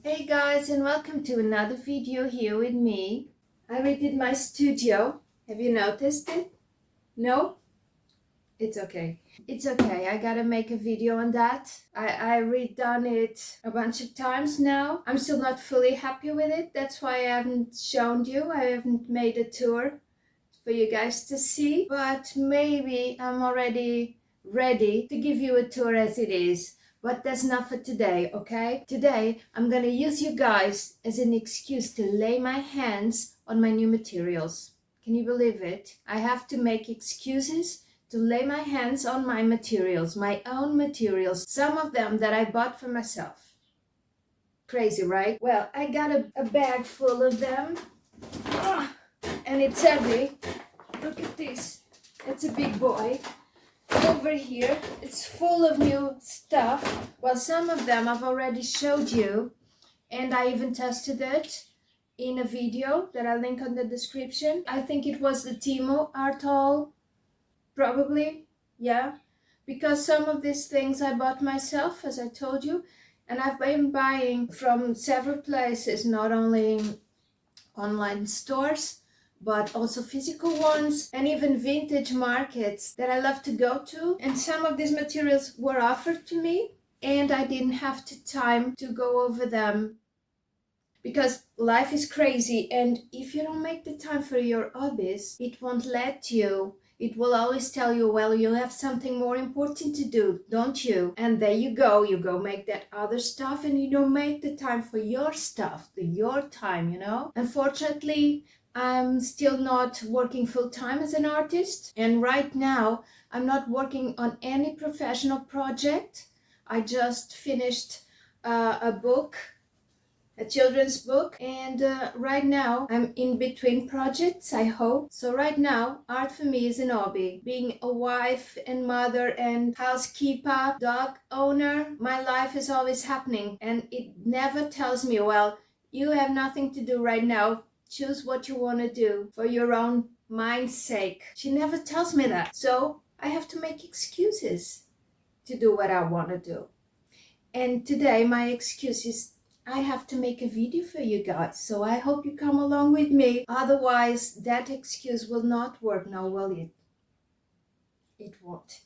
Hey guys, and welcome to another video here with me. I redid my studio. Have you noticed it? No? It's okay. It's okay. I gotta make a video on that. I redone it a bunch of times now. I'm still not fully happy with it. That's why I haven't shown you. I haven't made a tour for you guys to see. But maybe I'm already ready to give you a tour as it is. But that's not for today, okay? Today, I'm gonna use you guys as an excuse to lay my hands on my new materials. Can you believe it? I have to make excuses to lay my hands on my materials, my own materials, some of them that I bought for myself. Crazy, right? Well, I got a bag full of them, and it's heavy. Look at this. It's a big boy. Over here, it's full of new stuff. Well, some of them I've already showed you, and I even tested it in a video that I'll link on the description. I think it was the Timo art haul, probably, yeah, because some of these things I bought myself, as I told you, and I've been buying from several places, not only online stores, but also physical ones and even vintage markets that I love to go to. And some of these materials were offered to me and I didn't have the time to go over them because life is crazy, and if you don't make the time for your hobbies, it won't let you. It will always tell you, well, you have something more important to do, don't you? And there you go make that other stuff and you don't make the time for your stuff, your time, you know? Unfortunately, I'm still not working full-time as an artist, and right now I'm not working on any professional project. I just finished a book, a children's book, and right now I'm in between projects, I hope. So right now, art for me is an hobby. Being a wife and mother and housekeeper, dog owner, my life is always happening, and it never tells me, well, you have nothing to do right now. Choose what you want to do for your own mind's sake. She never tells me that. So I have to make excuses to do what I want to do. And today my excuse is I have to make a video for you guys. So I hope you come along with me. Otherwise, that excuse will not work now, will it? It won't.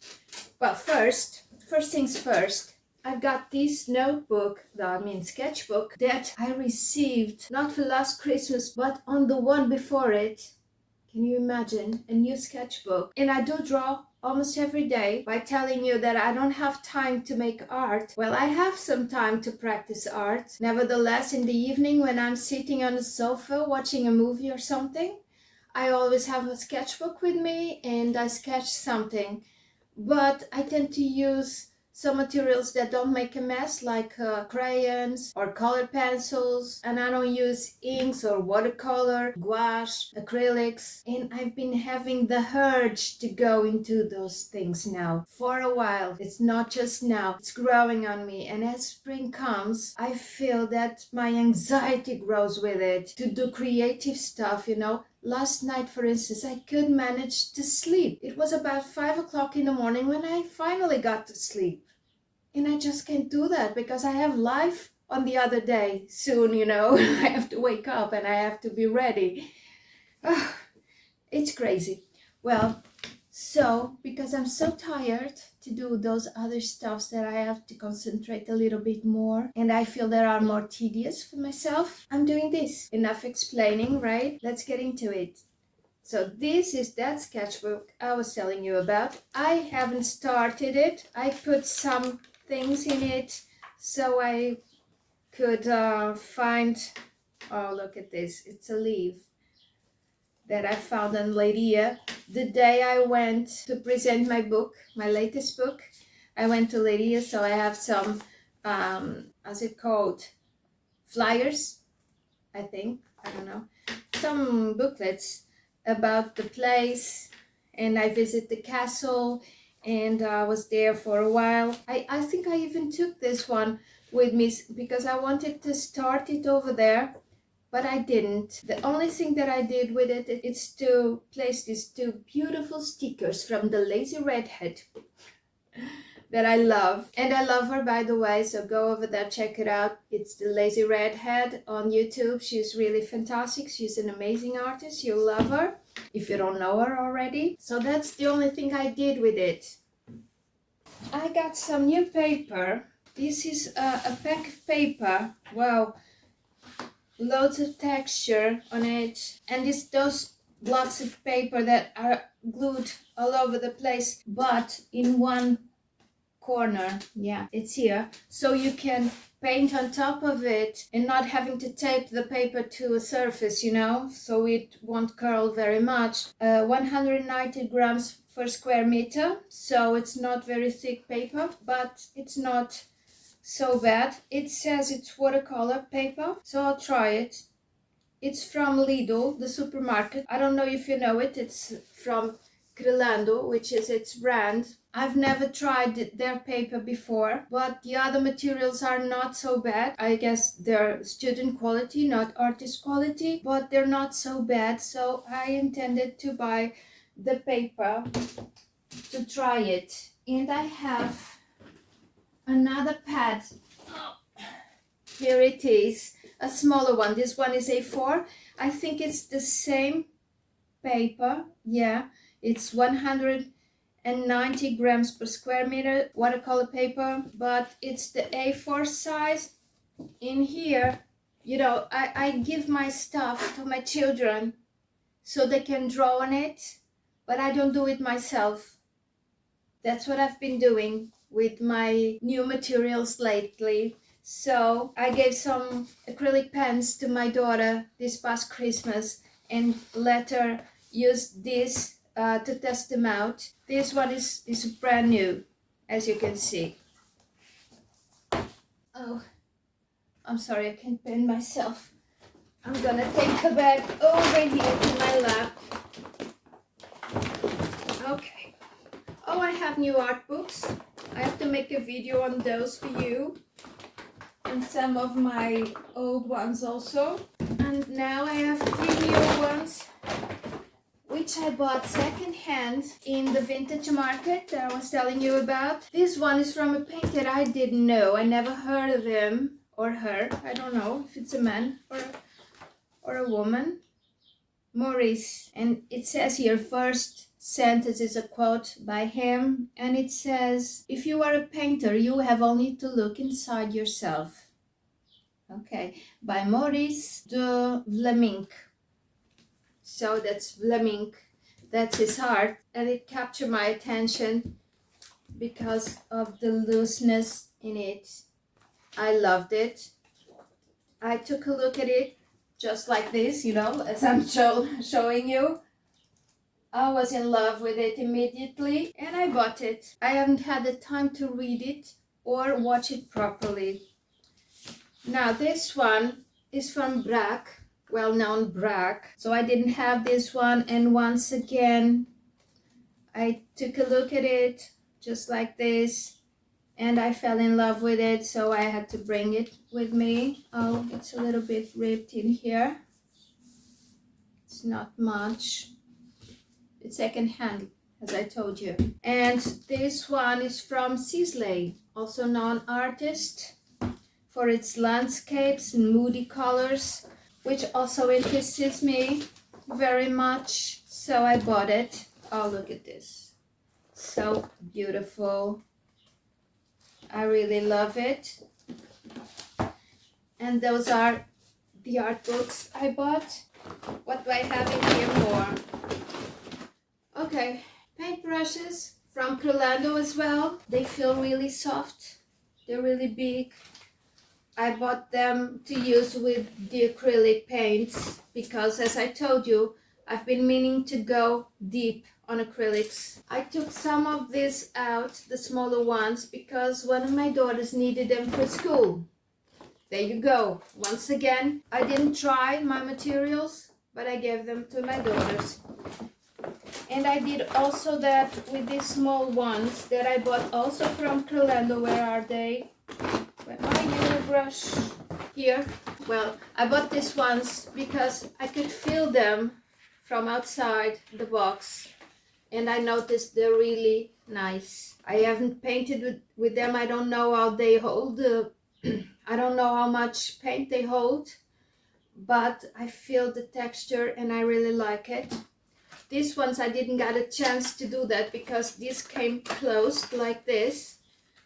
Well, first things first. I've got this notebook, sketchbook, that I received not for last Christmas, but on the one before it. Can you imagine? A new sketchbook. And I do draw almost every day. By telling you that I don't have time to make art, well, I have some time to practice art. Nevertheless, in the evening when I'm sitting on the sofa watching a movie or something, I always have a sketchbook with me and I sketch something. But I tend to use some materials that don't make a mess, like crayons or color pencils, and I don't use inks or watercolor, gouache, acrylics, and I've been having the urge to go into those things now for a while. It's not just now, it's growing on me, and as spring comes, I feel that my anxiety grows with it to do creative stuff, you know. Last night, for instance, I couldn't manage to sleep. It was about 5 o'clock in the morning when I finally got to sleep. And I just can't do that because I have life on the other day soon, you know. I have to wake up and I have to be ready. It's crazy. Well, so because I'm so tired to do those other stuffs that I have to concentrate a little bit more, and I feel that are more tedious for myself, I'm doing this. Enough explaining, right? Let's get into it. So this is that sketchbook I was telling you about. I haven't started it. I put some things in it so I could find, oh, look at this. It's a leaf that I found on Leiria. The day I went to present my book, my latest book, I went to Leiria, so I have some, how's it called? Flyers, I think, I don't know. Some booklets about the place, and I visit the castle, and I was there for a while. I think I even took this one with me because I wanted to start it over there, but I didn't. The only thing that I did with it is to place these two beautiful stickers from the Lazy Redhead. that I love. And I love her, by the way, so go over there, check it out. It's the Lazy Redhead on YouTube. She's really fantastic. She's an amazing artist. You'll love her if you don't know her already. So that's the only thing I did with it. I got some new paper. This is a pack of paper. Wow, loads of texture on it. And it's those blocks of paper that are glued all over the place, but in one corner. Yeah, it's here. So you can paint on top of it and not having to tape the paper to a surface, you know, so it won't curl very much. 190 grams per square meter, so it's not very thick paper, but it's not so bad. It says it's watercolor paper, so I'll try it. It's from Lidl, the supermarket. I don't know if you know it. It's from Crelando, which is its brand. I've never tried their paper before, but the other materials are not so bad. I guess they're student quality, not artist quality, but they're not so bad. So I intended to buy the paper to try it. And I have another pad. Here it is, a smaller one. This one is A4. I think it's the same paper. Yeah, it's 190 grams per square meter watercolor paper, but it's the A4 size. In here, you know, I give my stuff to my children so they can draw on it, but I don't do it myself. That's what I've been doing with my new materials lately. So I gave some acrylic pens to my daughter this past Christmas and let her use this to test them out. This one is brand new, as you can see. Oh, I'm sorry, I can't pen myself. I'm gonna take the bag over here to my lap. Okay. Oh, I have new art books. I have to make a video on those for you. And some of my old ones also. And now I have 3 new ones, which I bought secondhand in the vintage market that I was telling you about. This one is from a painter I didn't know. I never heard of him or her. I don't know if it's a man or a woman. Maurice. And it says here, first sentence is a quote by him, and it says, if you are a painter, you have only to look inside yourself. Okay, by Maurice de Vlaminck. So that's Vlaminck, that's his art, and it captured my attention because of the looseness in it. I loved it. I took a look at it just like this, you know, as I'm showing you. I was in love with it immediately and I bought it. I haven't had the time to read it or watch it properly. Now this one is from Braque, well-known Braque. So I didn't have this one, and once again I took a look at it just like this and I fell in love with it, so I had to bring it with me. Oh, it's a little bit ripped in here. It's not much. It's second-hand, as I told you. And this one is from Sisley, also known artist for its landscapes and moody colors, which also interests me very much. So I bought it. Oh, look at this. So beautiful. I really love it. And those are the art books I bought. What do I have in here more? Okay, paintbrushes from Crelando as well. They feel really soft. They're really big. I bought them to use with the acrylic paints because, as I told you, I've been meaning to go deep on acrylics. I took some of these out, the smaller ones, because one of my daughters needed them for school. There you go. Once again, I didn't try my materials, but I gave them to my daughters. And I did also that with these small ones that I bought also from Crelando. Where are they? My new brush here. Well, I bought these ones because I could feel them from outside the box. and I noticed they're really nice. I haven't painted with them. I don't know how they hold. I don't know how much paint they hold, but I feel the texture and I really like it. These ones I didn't get a chance to do that because these came closed like this.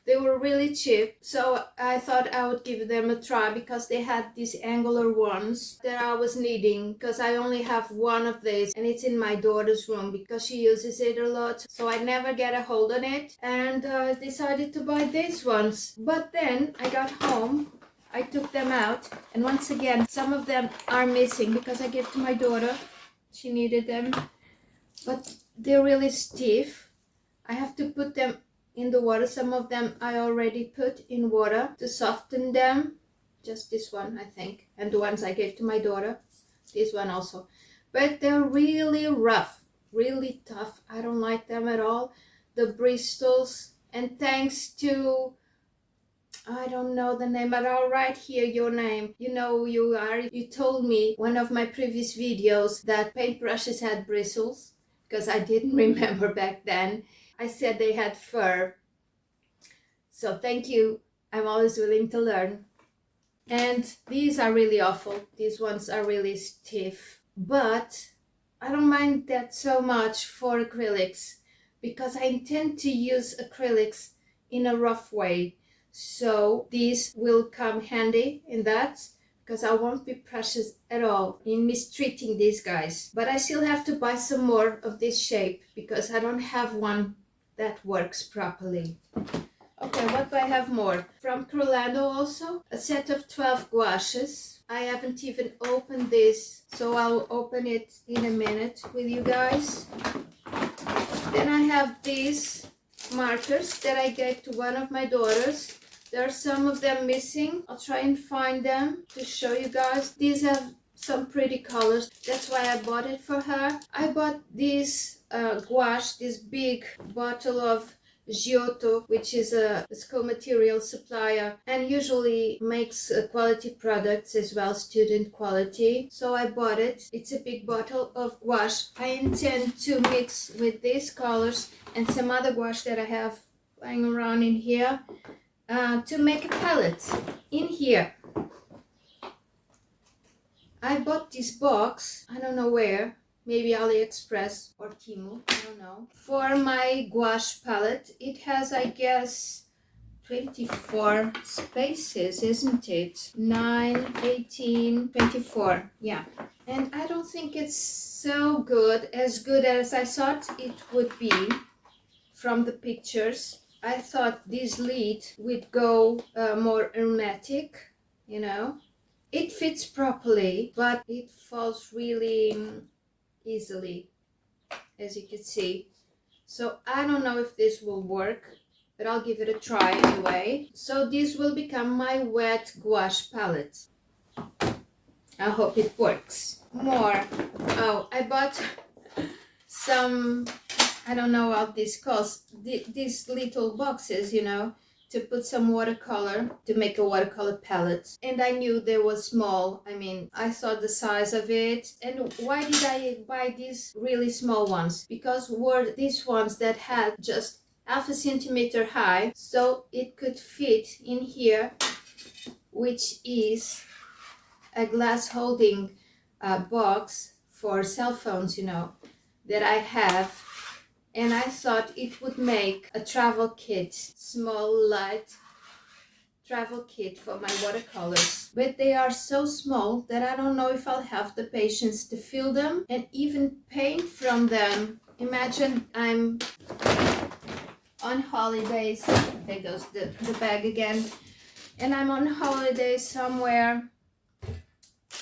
They were really cheap, so I thought I would give them a try because they had these angular ones that I was needing, because I only have one of these and it's in my daughter's room because she uses it a lot, so I never get a hold on it, and I decided to buy these ones. But then I got home, I took them out, and once again some of them are missing because I gave to my daughter. She needed them, but they're really stiff. I have to put them in the water. Some of them I already put in water to soften them. Just this one, I think, and the ones I gave to my daughter. This one also. But they're really rough, really tough. I don't like them at all. The bristles, and thanks to, I don't know the name, but I'll write here your name. You know who you are. You told me one of my previous videos that paintbrushes had bristles, because I didn't remember back then. I said they had fur. So thank you. I'm always willing to learn. And these are really awful. These ones are really stiff. But I don't mind that so much for acrylics, because I intend to use acrylics in a rough way. So these will come handy in that, because I won't be precious at all in mistreating these guys. But I still have to buy some more of this shape because I don't have one that works properly. Okay, what do I have more? From Crolando also, a set of 12 gouaches. I haven't even opened this, so I'll open it in a minute with you guys. Then I have these markers that I gave to one of my daughters. There are some of them missing. I'll try and find them to show you guys. These have some pretty colors. That's why I bought it for her. I bought this gouache, this big bottle of Giotto, which is a school material supplier and usually makes quality products as well, student quality. So I bought it. It's a big bottle of gouache. I intend to mix with these colors and some other gouache that I have lying around in here to make a palette in here. I bought this box, I don't know where, maybe AliExpress or Temu, I don't know, for my gouache palette. It has, I guess, 24 spaces, isn't it? 9, 18, 24, yeah. And I don't think it's so good, as good as I thought it would be from the pictures. I thought this lid would go more hermetic, you know. It fits properly, but it falls really easily, as you can see. So I don't know if this will work, but I'll give it a try anyway. So this will become my wet gouache palette. I hope it works. More. Oh, I bought some, I don't know what this costs, these little boxes, you know, to put some watercolor, to make a watercolor palette. And I knew they were small. I mean, I saw the size of it. And why did I buy these really small ones? Because were these ones that had just half a centimeter high, so it could fit in here, which is a glass holding box for cell phones, you know, that I have. And I thought it would make a travel kit, small, light travel kit for my watercolors. But they are so small that I don't know if I'll have the patience to fill them and even paint from them. Imagine I'm on holidays. There goes the bag again. And I'm on holidays somewhere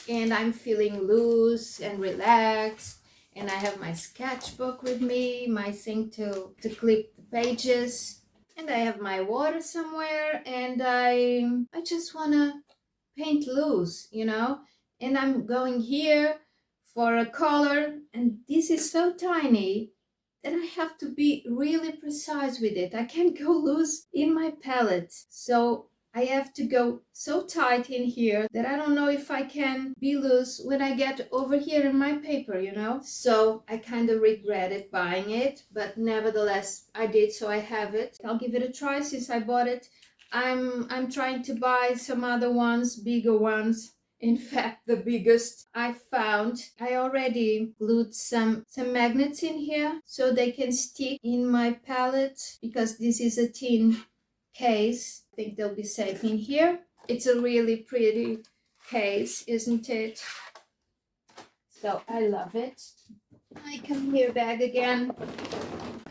and I'm feeling loose and relaxed. And I have my sketchbook with me, my thing to clip the pages. And I have my water somewhere, and I just want to paint loose, you know. And I'm going here for a color, and this is so tiny that I have to be really precise with it. I can't go loose in my palette. So I have to go so tight in here that I don't know if I can be loose when I get over here in my paper, you know? So I kind of regretted buying it, but nevertheless I did, so I have it. I'll give it a try since I bought it. I'm trying to buy some other ones, bigger ones. In fact, the biggest I found. I already glued some magnets in here so they can stick in my palette because this is a tin case. I think they'll be safe in here. It's a really pretty case, isn't it? So I love it. I come here back again.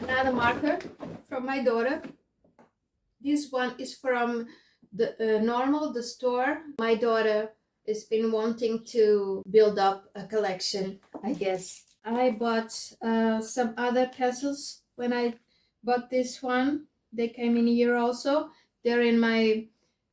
Another marker from my daughter. This one is from the Normal, the store. My daughter has been wanting to build up a collection, I guess. I bought some other pencils when I bought this one. They came in here also. They're in my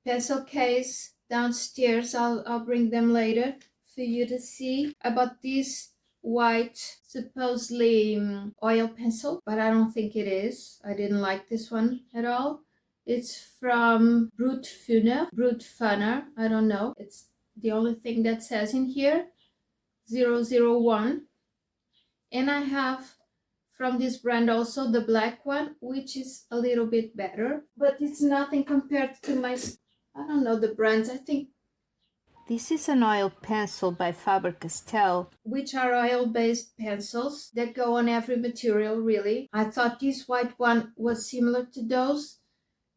pencil case downstairs. I'll bring them later for you to see. I bought this white, supposedly oil pencil, but I don't think it is. I didn't like this one at all. It's from Brut Funner, I don't know. It's the only thing that says in here, 001. And I have from this brand also the black one, which is a little bit better, but it's nothing compared to my, I don't know the brands. I think this is an oil pencil by Faber-Castell, which are oil-based pencils that go on every material, really. I thought this white one was similar to those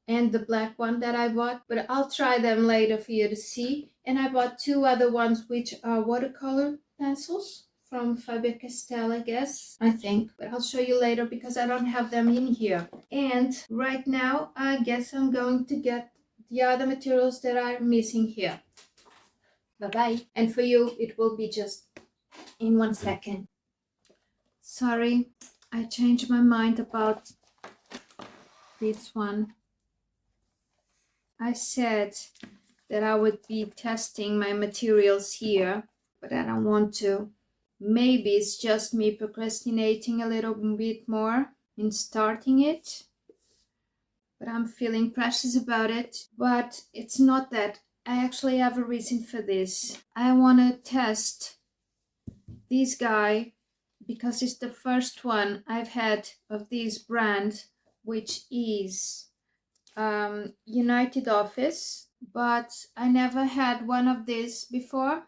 and the black one that I bought, but I'll try them later for you to see. And I bought two other ones which are watercolor pencils from Faber-Castell, I guess, I think, but I'll show you later because I don't have them in here. And right now I guess I'm going to get the other materials that are missing here. Bye-bye. And for you it will be just in 1 second. Sorry, I changed my mind about this one. I said that I would be testing my materials here, but I don't want to. Maybe it's just me procrastinating a little bit more in starting it, but I'm feeling precious about it. But it's not that. I actually have a reason for this. I want to test this guy because it's the first one I've had of this brand, which is United Office, but I never had one of these before.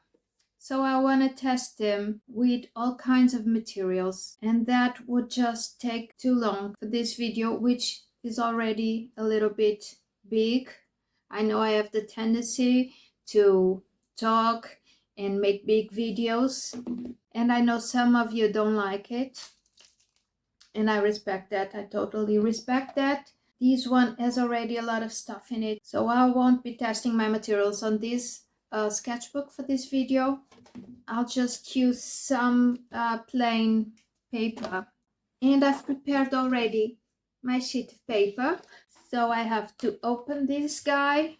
So I want to test them with all kinds of materials, and that would just take too long for this video, which is already a little bit big. I know I have the tendency to talk and make big videos, and I know some of you don't like it, and I respect that. I totally respect that. This one has already a lot of stuff in it, so I won't be testing my materials on this sketchbook for this video. I'll just use some plain paper, and I've prepared already my sheet of paper, so I have to open this guy.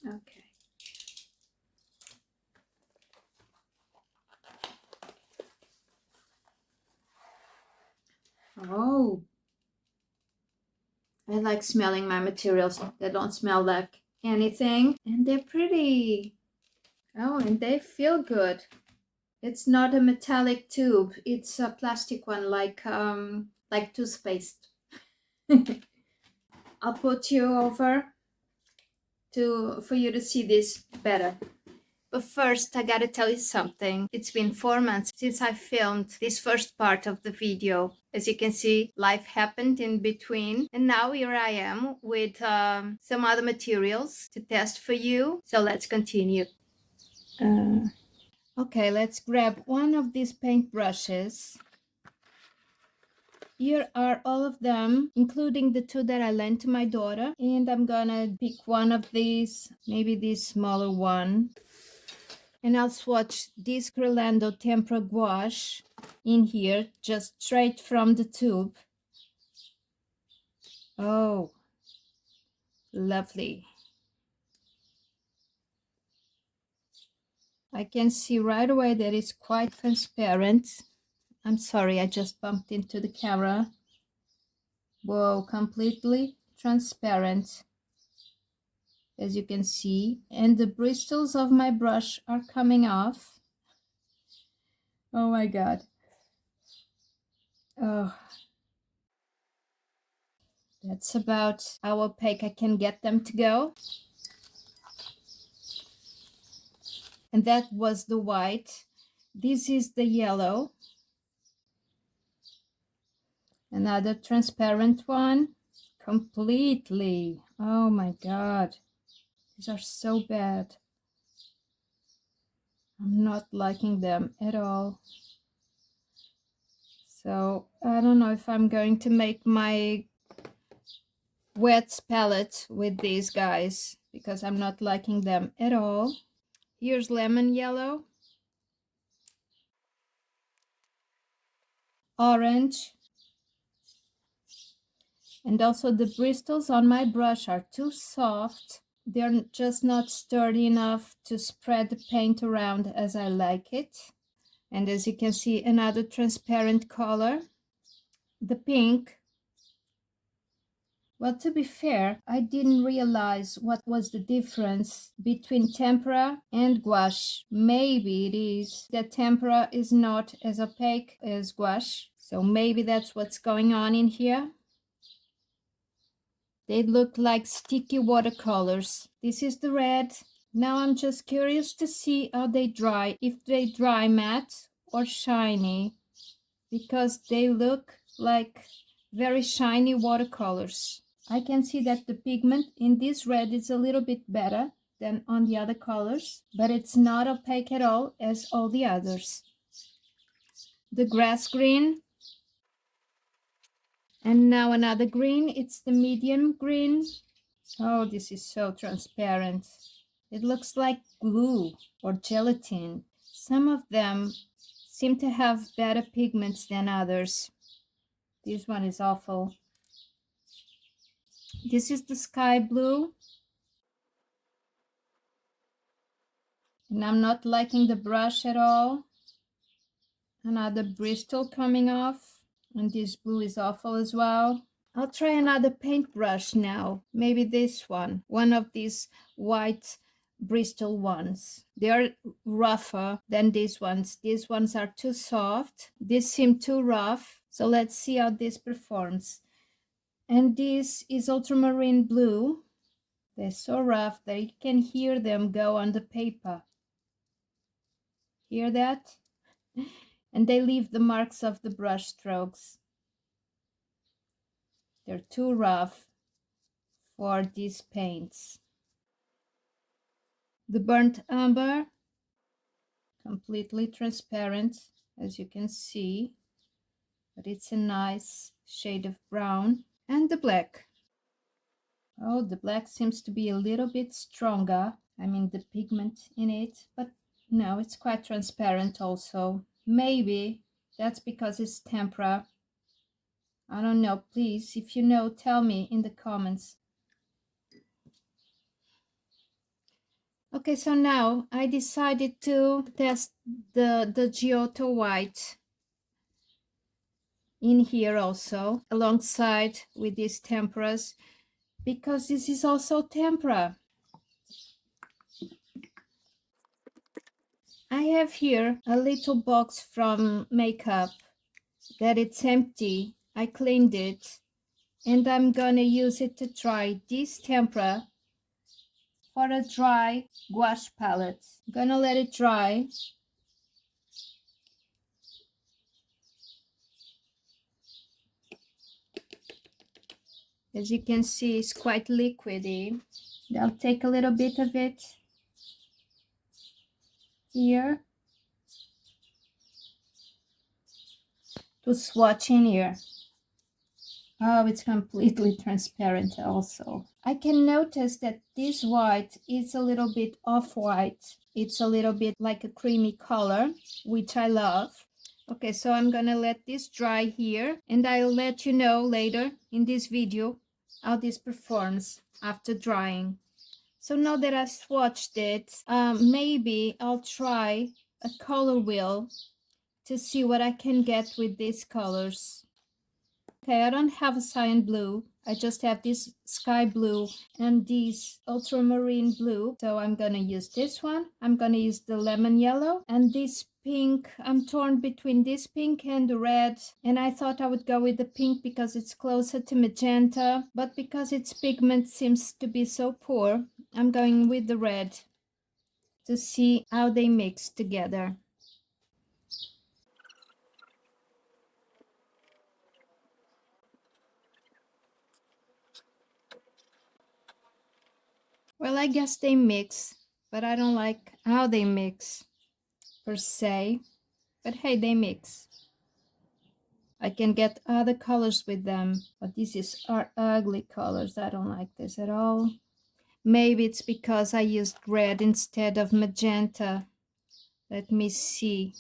Okay. Oh, I like smelling my materials. They don't smell like anything, and they're pretty. Oh, and they feel good. It's not a metallic tube. It's a plastic one, like toothpaste. I'll put you over for you to see this better. But first, I gotta tell you something. It's been 4 months since I filmed this first part of the video. As you can see, life happened in between. And now here I am with some other materials to test for you. So let's continue. Okay, let's grab one of these paint brushes. Here are all of them, including the two that I lent to my daughter. And I'm gonna pick one of these, maybe this smaller one. And I'll swatch this Orlando tempera gouache in here, just straight from the tube. Oh, lovely. I can see right away that it's quite transparent. I'm sorry, I just bumped into the camera. Whoa, completely transparent, as you can see. And the bristles of my brush are coming off. Oh my God. Oh, that's about how opaque I can get them to go. And that was the white. This is the yellow. Another transparent one. Completely. Oh my God. These are so bad. I'm not liking them at all. So I don't know if I'm going to make my wet palette with these guys because I'm not liking them at all. Here's lemon yellow, orange, and also the bristles on my brush are too soft. They're just not sturdy enough to spread the paint around as I like it. And as you can see, another transparent color, the pink. Well, to be fair, I didn't realize what was the difference between tempera and gouache. Maybe it is that tempera is not as opaque as gouache. So maybe that's what's going on in here. They look like sticky watercolors. This is the red. Now I'm just curious to see how they dry, if they dry matte or shiny, because they look like very shiny watercolors. I can see that the pigment in this red is a little bit better than on the other colors, but it's not opaque at all as all the others. The grass green, and now another green. It's the medium green. Oh, this is so transparent. It looks like glue or gelatin. Some of them seem to have better pigments than others. This one is awful. This is the sky blue. And I'm not liking the brush at all. Another bristle coming off. And this blue is awful as well. I'll try another paintbrush now. Maybe this one. One of these white Bristol ones. They are rougher than these ones. These ones are too soft. These seem too rough. So let's see how this performs. And this is ultramarine blue. They're so rough that you can hear them go on the paper. Hear that? And they leave the marks of the brush strokes. They're too rough for these paints. The burnt umber, completely transparent, as you can see, but it's a nice shade of brown. And the black. Oh, the black seems to be a little bit stronger. I mean, the pigment in it, but no, it's quite transparent also. Maybe that's because it's tempera. I don't know. Please, if you know, tell me in the comments. Okay, so now I decided to test the Giotto white in here also, alongside with these temperas, because this is also tempera. I have here a little box from Makeup that it's empty. I cleaned it, and I'm gonna use it to try this tempera for a dry gouache palette. I'm gonna let it dry. As you can see, it's quite liquidy. I'll take a little bit of it here to swatch in here. Oh, it's completely transparent also. I can notice that this white is a little bit off-white. It's a little bit like a creamy color, which I love. Okay, so I'm gonna let this dry here, and I'll let you know later in this video how this performs after drying. So now that I've swatched it, maybe I'll try a color wheel to see what I can get with these colors. Okay, I don't have a cyan blue. I just have this sky blue and this ultramarine blue. So I'm gonna use this one. I'm gonna use the lemon yellow and this pink. I'm torn between this pink and the red. And I thought I would go with the pink because it's closer to magenta. But because its pigment seems to be so poor, I'm going with the red to see how they mix together. Well, I guess they mix, but I don't like how they mix per se. But hey, they mix. I can get other colors with them, but are ugly colors. I don't like this at all. Maybe it's because I used red instead of magenta. Let me see.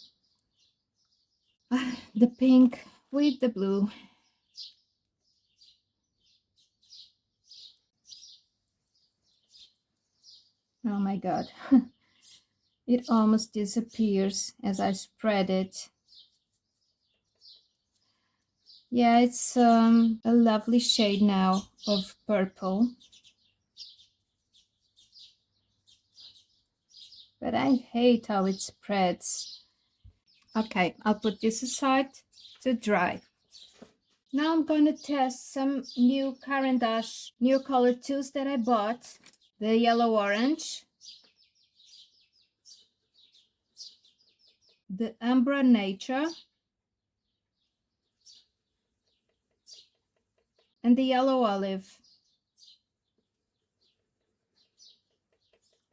The pink with the blue. Oh my God. It almost disappears as I spread it. Yeah, it's a lovely shade now of purple. But I hate how it spreads. Okay, I'll put this aside to dry. Now I'm going to test some new Caran d'Ache new color tools that I bought. The yellow orange, the Umbra Nature, and the yellow olive.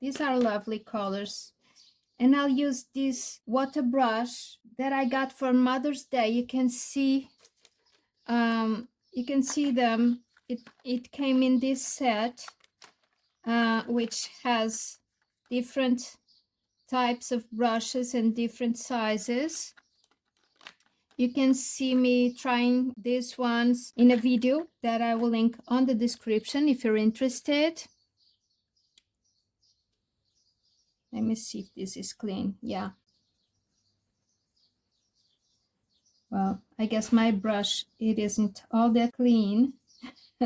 These are lovely colors. And I'll use this water brush that I got for Mother's Day. You can see them. It came in this set, which has different types of brushes and different sizes. You can see me trying these ones in a video that I will link on the description if you're interested. Let me see if this is clean. Yeah. Well, I guess my brush, it isn't all that clean.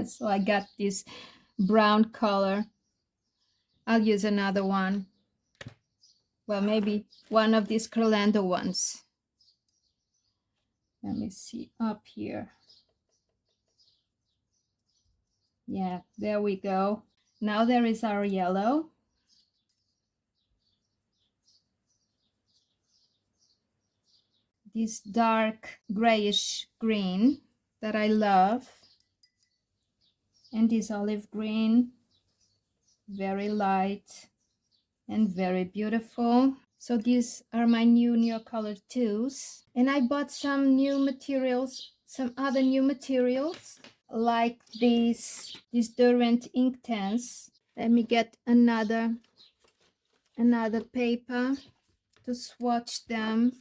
So I got this brown color. I'll use another one. Well, maybe one of these Curlando ones. Let me see up here. Yeah, there we go. Now there is our yellow. This dark grayish green that I love. And this olive green, very light and very beautiful. So these are my new Neocolor tools. And I bought some new materials, some other new materials, like this Derwent Inktense. Let me get another paper to swatch them.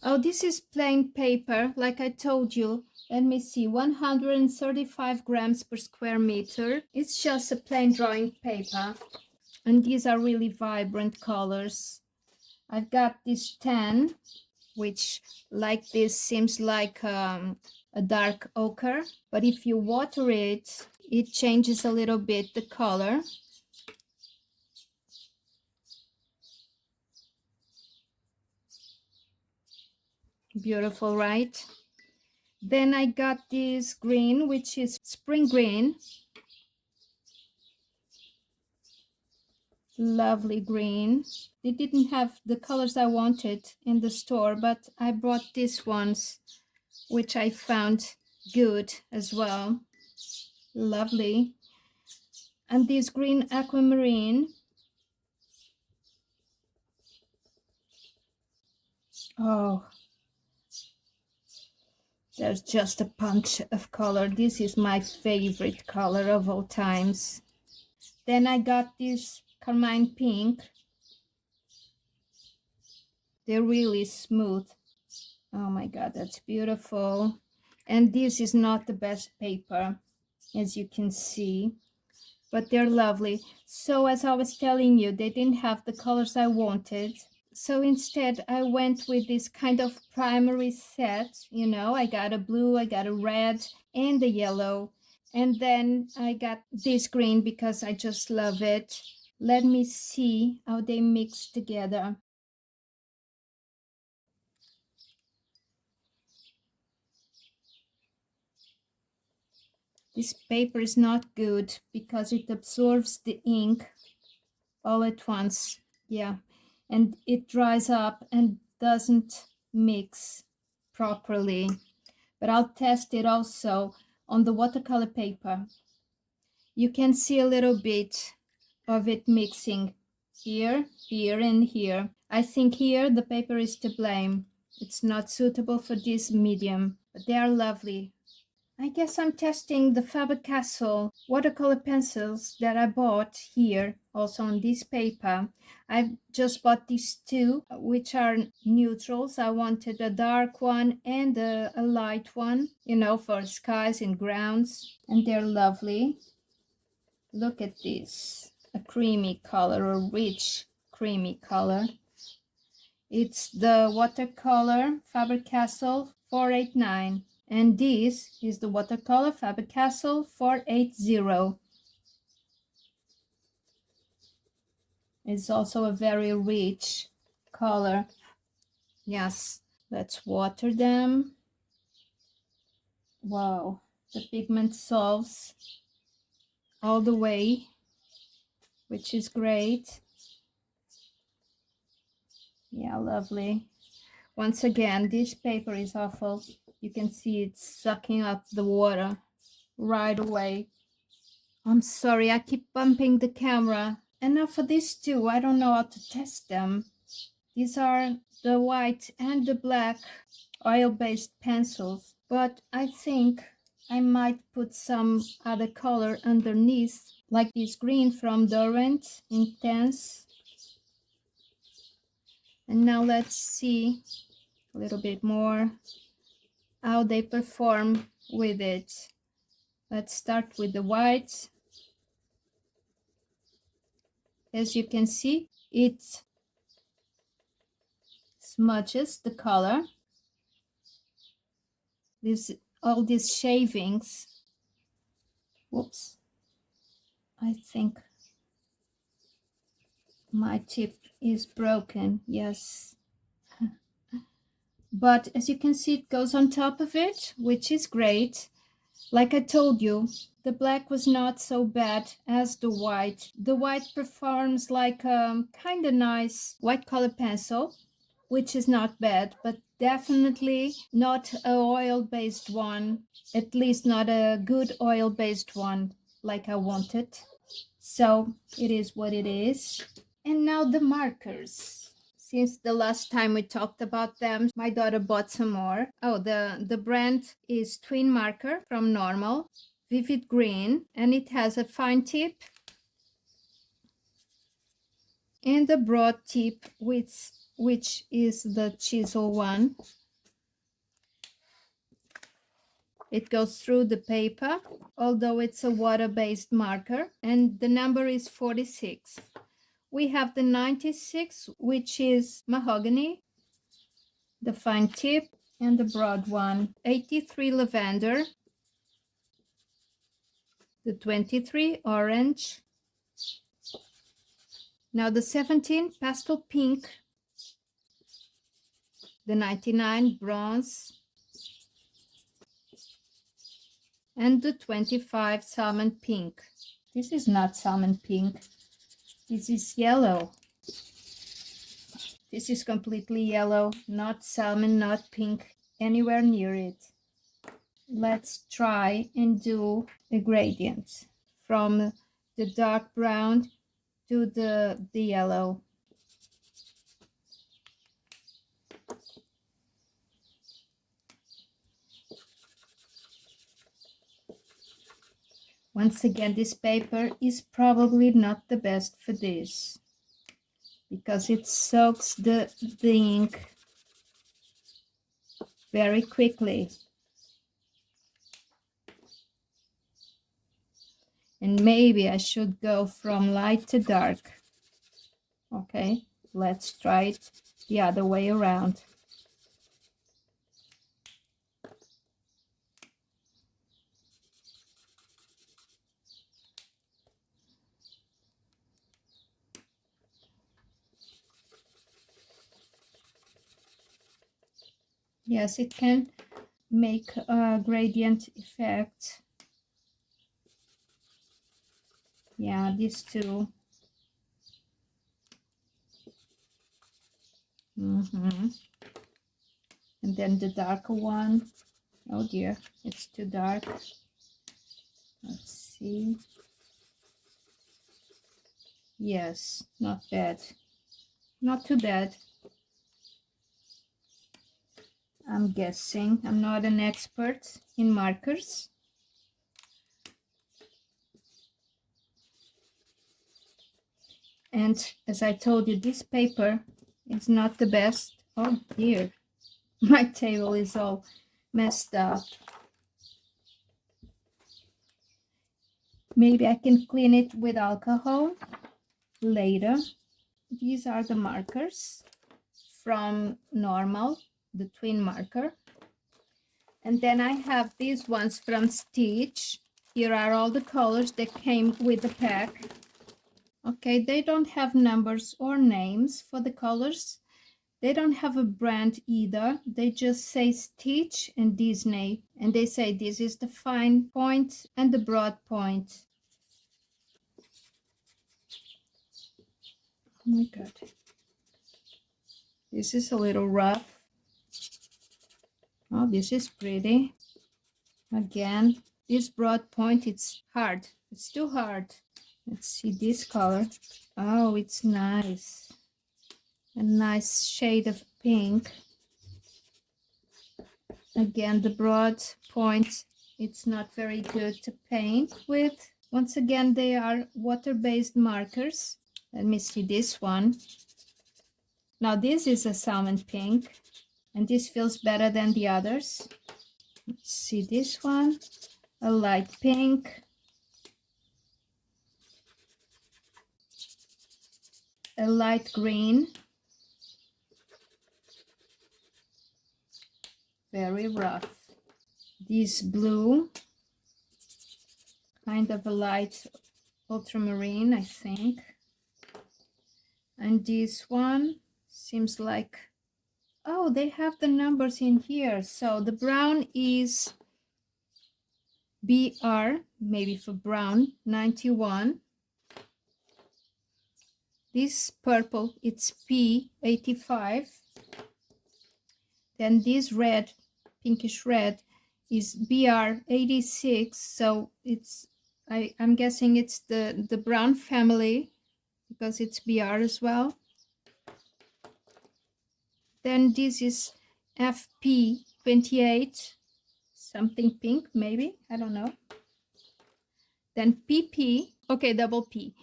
Oh, this is plain paper, like I told you. Let me see, 135 grams per square meter. It's just a plain drawing paper. And these are really vibrant colors. I've got this 10, which like this seems like a dark ochre. But if you water it, it changes a little bit the color. Beautiful, right? Then I got this green, which is spring green. Lovely green. They didn't have the colors I wanted in the store, but I brought these ones, which I found good as well. Lovely. And this green aquamarine. Oh, there's just a punch of color. This is my favorite color of all times. Then I got this carmine pink. They're really smooth. Oh my God, that's beautiful. And this is not the best paper, as you can see. but they're lovely. So as I was telling you, they didn't have the colors I wanted. So instead, I went with this kind of primary set. You know, I got a blue, I got a red, and a yellow. And then I got this green because I just love it. Let me see how they mix together. This paper is not good because it absorbs the ink all at once. Yeah, and it dries up and doesn't mix properly. But I'll test it also on the watercolor paper. You can see a little bit of it mixing here, here, and here. I think here the paper is to blame. It's not suitable for this medium, but they are lovely. I guess I'm testing the Faber-Castell watercolor pencils that I bought here, also on this paper. I just bought these two, which are neutrals. I wanted a dark one and a light one, you know, for skies and grounds. And they're lovely. Look at this, a creamy color, a rich creamy color. It's the watercolor Faber-Castell 489. And this is the watercolor Faber-Castell 480. It's also a very rich color. Yes, let's water them. Wow, the pigment solves all the way, which is great. Yeah, lovely. Once again, this paper is awful. You can see it's sucking up the water right away. I'm sorry, I keep bumping the camera. And now for these two, I don't know how to test them. These are the white and the black oil-based pencils, but I think I might put some other color underneath, like this green from Derwent Inktense. And now let's see a little bit more how they perform with it. Let's start with the white. As you can see, it smudges the color. All these shavings. Whoops. I think my tip is broken. Yes. But as you can see, it goes on top of it, which is great. Like I told you, the black was not so bad as the white. The white performs like a kind of nice white color pencil, which is not bad, but definitely not an oil-based one, at least not a good oil-based one like I wanted. So it is what it is. And now the markers. Since the last time we talked about them, my daughter bought some more. Oh, the brand is Twin Marker from Normal, Vivid Green, and it has a fine tip and a broad tip, which is the chisel one. It goes through the paper, although it's a water-based marker, and the number is 46. We have the 96, which is mahogany, the fine tip, and the broad one. 83 lavender, the 23 orange. Now the 17 pastel pink, the 99 bronze, and the 25 salmon pink. This is not salmon pink. This is yellow. This is completely yellow, not salmon, not pink, anywhere near it. Let's try and do a gradient from the dark brown to the yellow. Once again, this paper is probably not the best for this because it soaks the ink very quickly. And maybe I should go from light to dark. Okay, let's try it the other way around. Yes, it can make a gradient effect. Yeah, these two. And then the darker one. Oh dear, it's too dark. Let's see. Yes, not bad. Not too bad. I'm guessing. I'm not an expert in markers. And as I told you, this paper is not the best. Oh dear, my table is all messed up. Maybe I can clean it with alcohol later. These are the markers from Normal, the twin marker. And then I have these ones from Stitch. Here are all the colors that came with the pack. Okay, they don't have numbers or names for the colors. They don't have a brand either. They just say Stitch and Disney. And they say this is the fine point and the broad point. Oh my God. This is a little rough. Oh, this is pretty. Again, this broad point, it's hard. It's too hard. Let's see this color. Oh, it's nice. A nice shade of pink. Again, the broad point, it's not very good to paint with. Once again, they are water-based markers. Let me see this one. Now this is a salmon pink, and this feels better than the others. Let's see this one, a light pink. A light green. Very rough. This blue, kind of a light ultramarine, I think. And this one seems like, oh, they have the numbers in here. So the brown is BR, maybe for brown, 91. This purple, it's P85. Then this red, pinkish red, is BR86. So it's, I'm guessing it's the brown family because it's BR as well. Then this is FP28, something pink, maybe, I don't know. Then PP, okay, double P,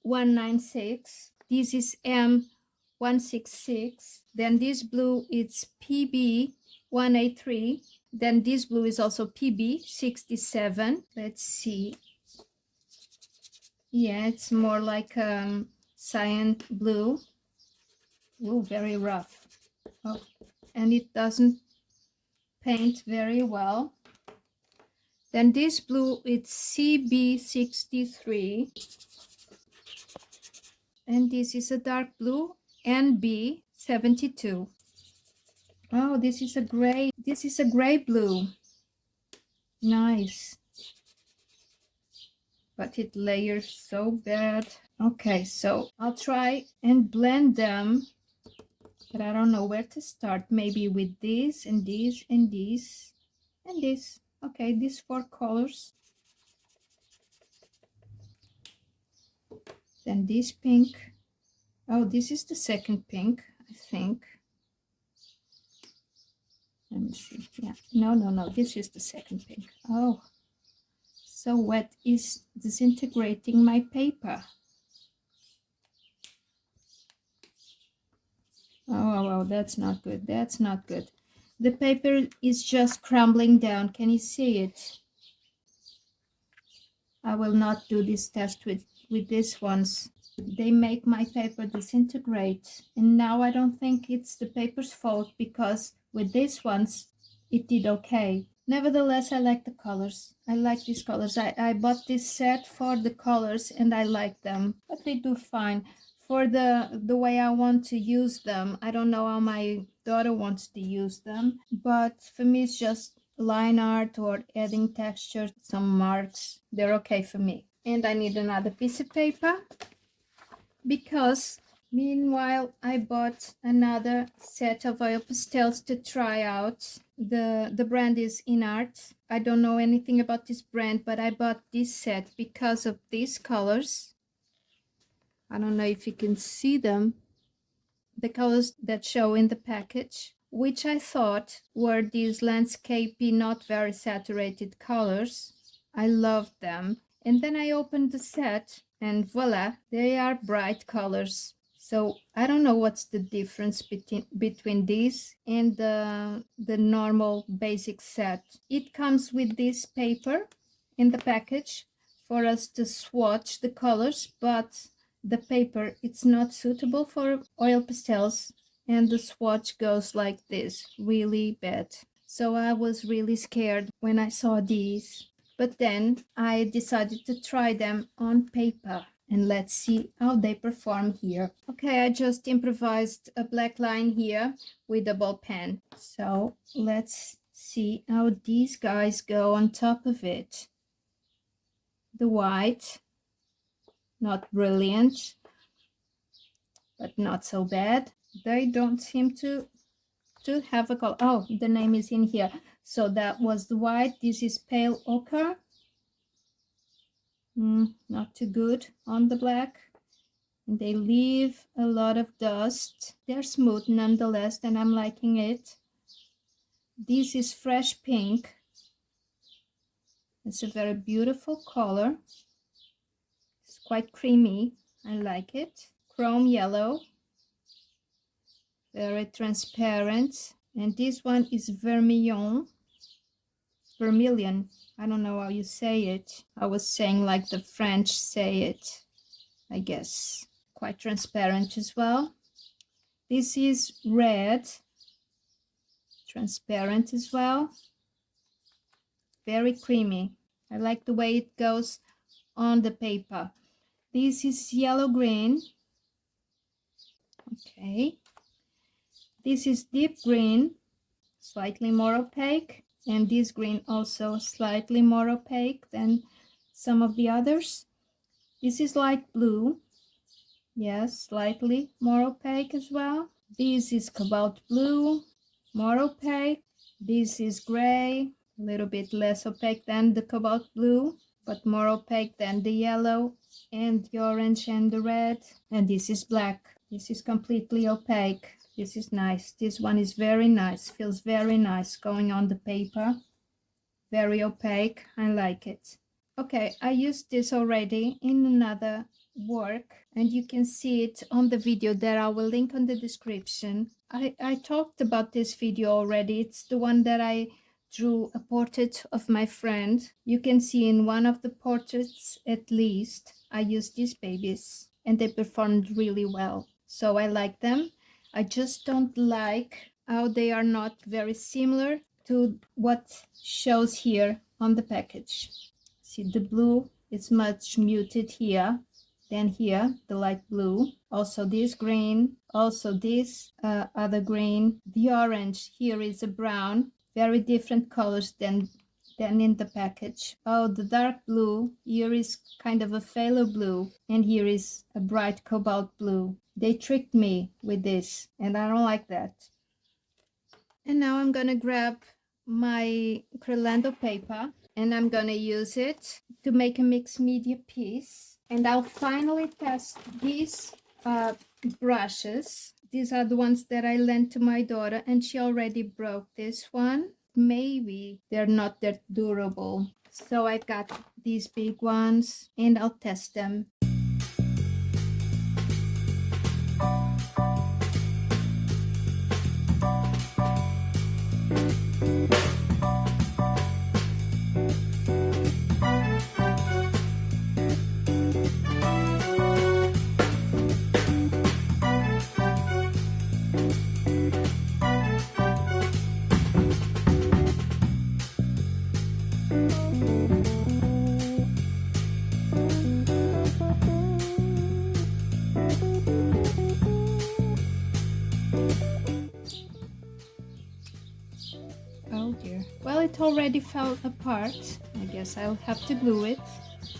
196. This is M166. Then this blue, it's PB 183. Then this blue is also PB 67. Let's see. Yeah, it's more like cyan blue. Oh, very rough. Oh, and it doesn't paint very well. Then this blue, it's CB63. And this is a dark blue, NB72. Oh, this is a gray. This is a gray blue. Nice. But it layers so bad. Okay, so I'll try and blend them. But I don't know where to start. Maybe with this and this and this and this. Okay, these 4 colors. Then this pink. Oh, this is the second pink, I think. Let me see. Yeah, no, this is the second pink. Oh, so wet is disintegrating my paper. Oh, that's not good. That's not good. The paper is just crumbling down. Can you see it? I will not do this test with these ones. They make my paper disintegrate. And now I don't think it's the paper's fault, because with these ones, it did okay. Nevertheless, I like the colors. I like these colors. I bought this set for the colors and I like them. But they do fine. For the way I want to use them, I don't know how my daughter wants to use them. But for me, it's just line art or adding texture, some marks. They're okay for me. And I need another piece of paper, because meanwhile I bought another set of oil pastels to try out. The brand is In Art. I don't know anything about this brand, but I bought this set because of these colors. I don't know if you can see them, the colors that show in the package, which I thought were these landscapey, not very saturated colors. I loved them. And then I opened the set and voila, they are bright colors. So I don't know what's the difference between these and the normal basic set. It comes with this paper in the package for us to swatch the colors, but the paper, it's not suitable for oil pastels, and the swatch goes like this, really bad. So I was really scared when I saw these. But then I decided to try them on paper, and let's see how they perform here. Okay, I just improvised a black line here with a ball pen. So let's see how these guys go on top of it. The white, not brilliant, but not so bad. They don't seem to have a color. Oh, the name is in here. So that was the white. This is pale ochre. Not too good on the black. And they leave a lot of dust. They're smooth nonetheless, and I'm liking it. This is fresh pink. It's a very beautiful color. It's quite creamy. I like it. Chrome yellow. Very transparent. And this one is vermilion. Vermilion. I don't know how you say it. I was saying like the French say it, I guess. Quite transparent as well. This is red. Transparent as well. Very creamy. I like the way it goes on the paper. This is yellow green. Okay. This is deep green, slightly more opaque. And this green also slightly more opaque than some of the others. This is light blue. Yes, slightly more opaque as well. This is cobalt blue, more opaque. This is gray, a little bit less opaque than the cobalt blue, but more opaque than the yellow and the orange and the red. And this is black. This is completely opaque. This is nice. This one is very nice. Feels very nice going on the paper. Very opaque. I like it. Okay, I used this already in another work, and you can see it on the video there. I will link on the description. I talked about this video already. It's the one that I drew a portrait of my friend. You can see in one of the portraits, at least, I used these babies, and they performed really well. So I like them. I just don't like how they are not very similar to what shows here on the package. See, the blue is much muted here than here, the light blue. Also this green, also this other green. The orange here is a brown, very different colors than in the package. Oh, the dark blue here is kind of a phthalo blue, and here is a bright cobalt blue. They tricked me with this, and I don't like that. And now I'm gonna grab my Crelando paper, and I'm gonna use it to make a mixed media piece. And I'll finally test these brushes. These are the ones that I lent to my daughter, and she already broke this one. Maybe they're not that durable. So I got these big ones, and I'll test them. Oh dear. Well, it already fell apart. I guess I'll have to glue it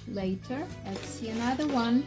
later. Let's see another one.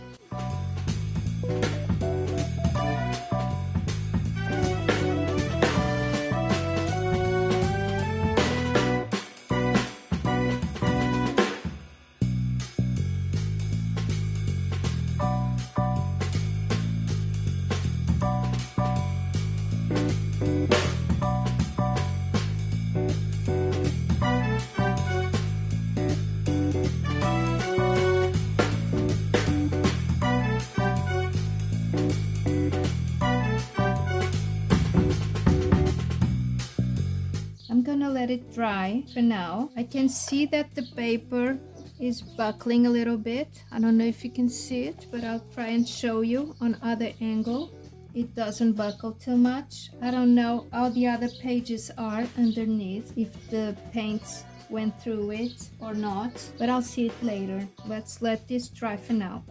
I'm gonna let it dry for now. I can see that the paper is buckling a little bit. I don't know if you can see it, but I'll try and show you on other angle. It doesn't buckle too much. I don't know how the other pages are underneath, if the paints went through it or not, but I'll see it later. Let's let this dry for now.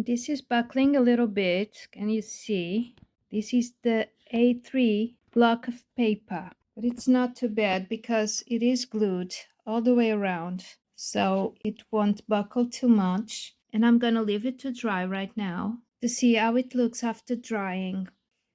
This is buckling a little bit. Can you see? This is the A3 block of paper, but it's not too bad because it is glued all the way around, so it won't buckle too much. And I'm gonna leave it to dry right now to see how it looks after drying.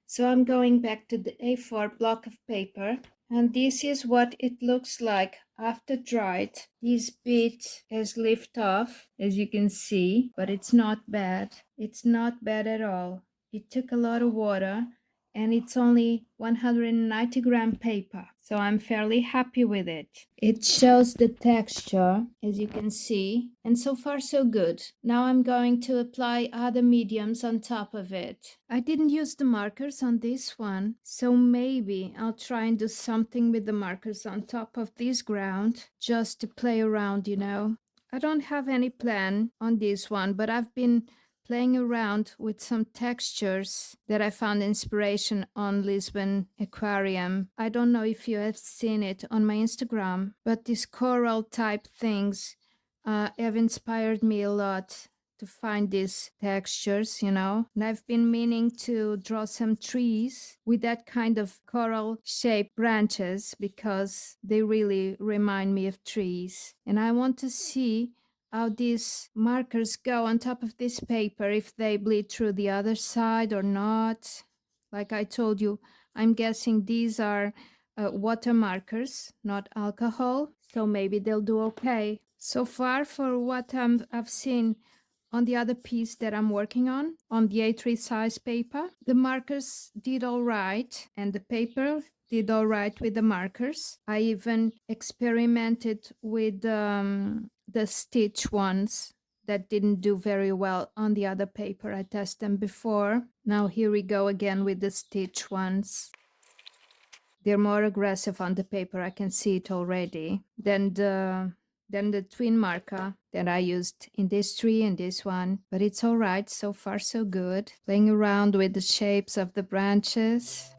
So I'm going back to the A4 block of paper, and this is what it looks like after dried. This bit is lifted off, as you can see, but it's not bad. It's not bad at all. It took a lot of water, and it's only 190 gram paper, so I'm fairly happy with it. It shows the texture, as you can see, and so far so good. Now I'm going to apply other mediums on top of it. I didn't use the markers on this one, so maybe I'll try and do something with the markers on top of this ground, just to play around, you know. I don't have any plan on this one, but I've been playing around with some textures that I found inspiration on Lisbon Aquarium. I don't know if you have seen it on my Instagram, but these coral type things have inspired me a lot to find these textures, you know. And I've been meaning to draw some trees with that kind of coral shaped branches because they really remind me of trees. And I want to see how these markers go on top of this paper, if they bleed through the other side or not. Like I told you, I'm guessing these are water markers, not alcohol, so maybe they'll do okay. So far, for what I've seen on the other piece that I'm working on the A3 size paper, the markers did all right, and the paper did all right with the markers. I even experimented with the stitch ones that didn't do very well on the other paper. I tested them before. Now here we go again with the stitch ones. They're more aggressive on the paper. I can see it already than the than the twin marker that I used in this tree and this one. But it's all right, so far so good. Playing around with the shapes of the branches.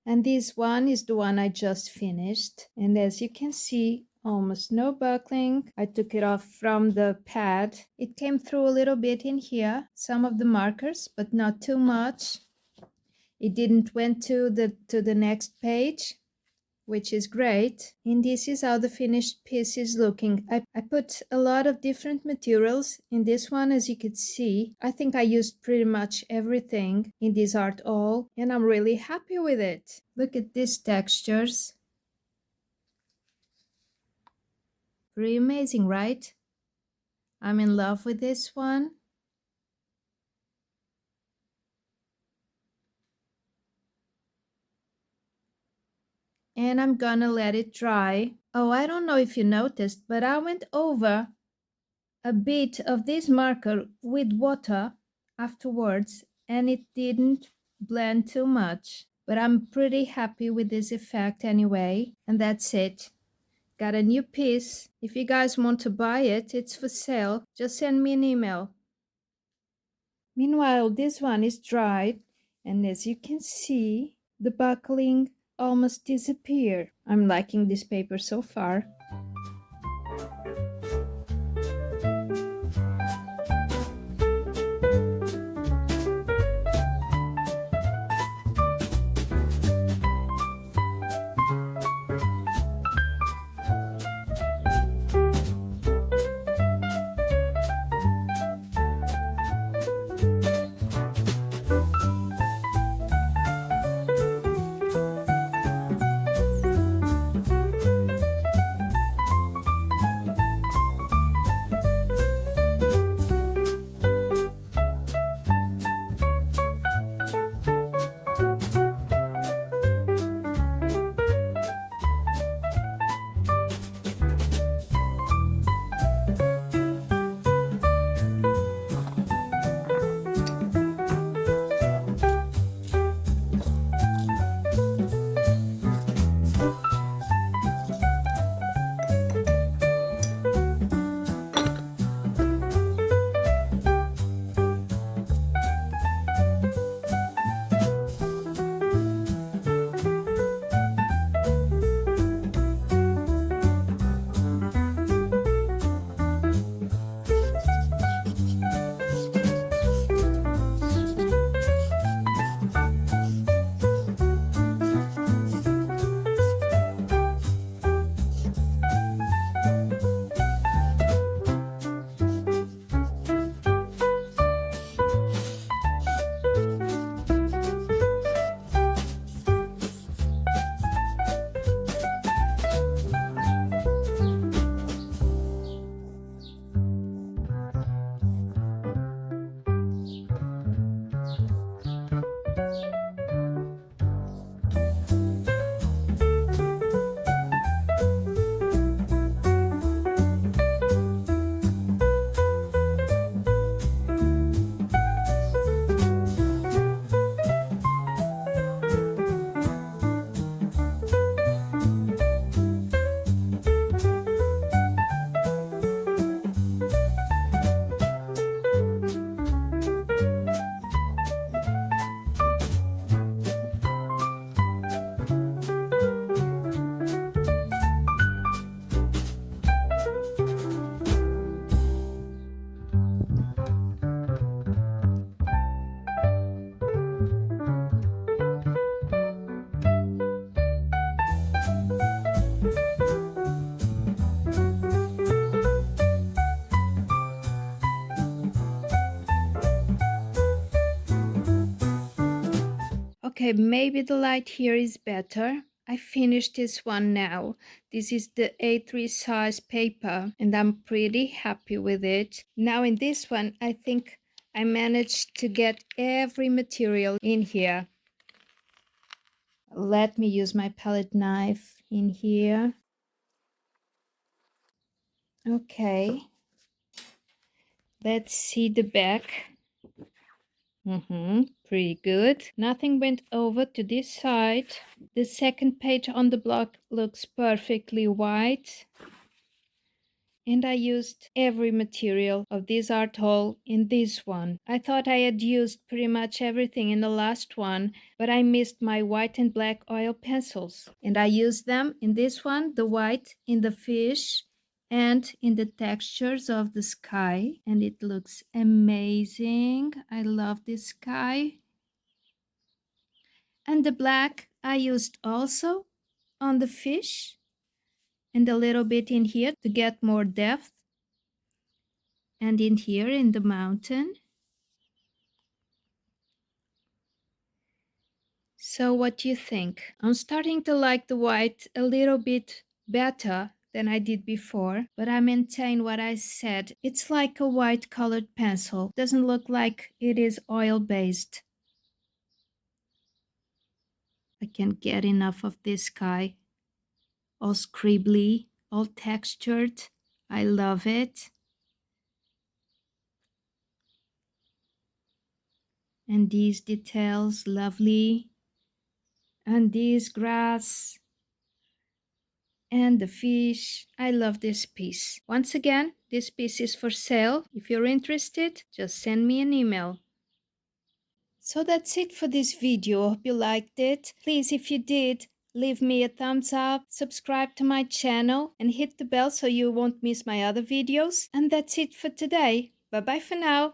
And this one is the one I just finished. And as you can see, almost no buckling. I took it off from the pad. It came through a little bit in here, some of the markers, but not too much. It didn't went to the next page, which is great. And this is how the finished piece is looking. I put a lot of different materials in this one, as you could see. I think I used pretty much everything in this art all, and I'm really happy with it. Look at these textures. Pretty amazing, right? I'm in love with this one. And I'm gonna let it dry. Oh, I don't know if you noticed, but I went over a bit of this marker with water afterwards, and it didn't blend too much. But I'm pretty happy with this effect anyway, and that's it. Got a new piece. If you guys want to buy it, it's for sale. Just send me an email. Meanwhile, this one is dried, and as you can see, the buckling almost disappeared. I'm liking this paper so far. Okay, maybe the light here is better. I finished this one now. This is the A3 size paper and I'm pretty happy with it. Now in this one, I think I managed to get every material in here. Let me use my palette knife in here. Okay. Let's see the back. Pretty good. Nothing went over to this side. The second page on the block looks perfectly white. And I used every material of this art haul in this one. I thought I had used pretty much everything in the last one, but I missed my white and black oil pencils. And I used them in this one, the white in the fish and in the textures of the sky. And it looks amazing. I love this sky. And the black I used also on the fish and a little bit in here to get more depth. And in here in the mountain. So what do you think? I'm starting to like the white a little bit better than I did before, but I maintain what I said. It's like a white colored pencil. Doesn't look like it is oil based. I can't get enough of this sky. All scribbly, all textured. I love it. And these details, lovely. And this grass. And the fish. I love this piece. Once again, this piece is for sale. If you're interested, just send me an email. So that's it for this video. Hope you liked it. Please, if you did, leave me a thumbs up, subscribe to my channel, and hit the bell so you won't miss my other videos. And that's it for today. Bye bye for now.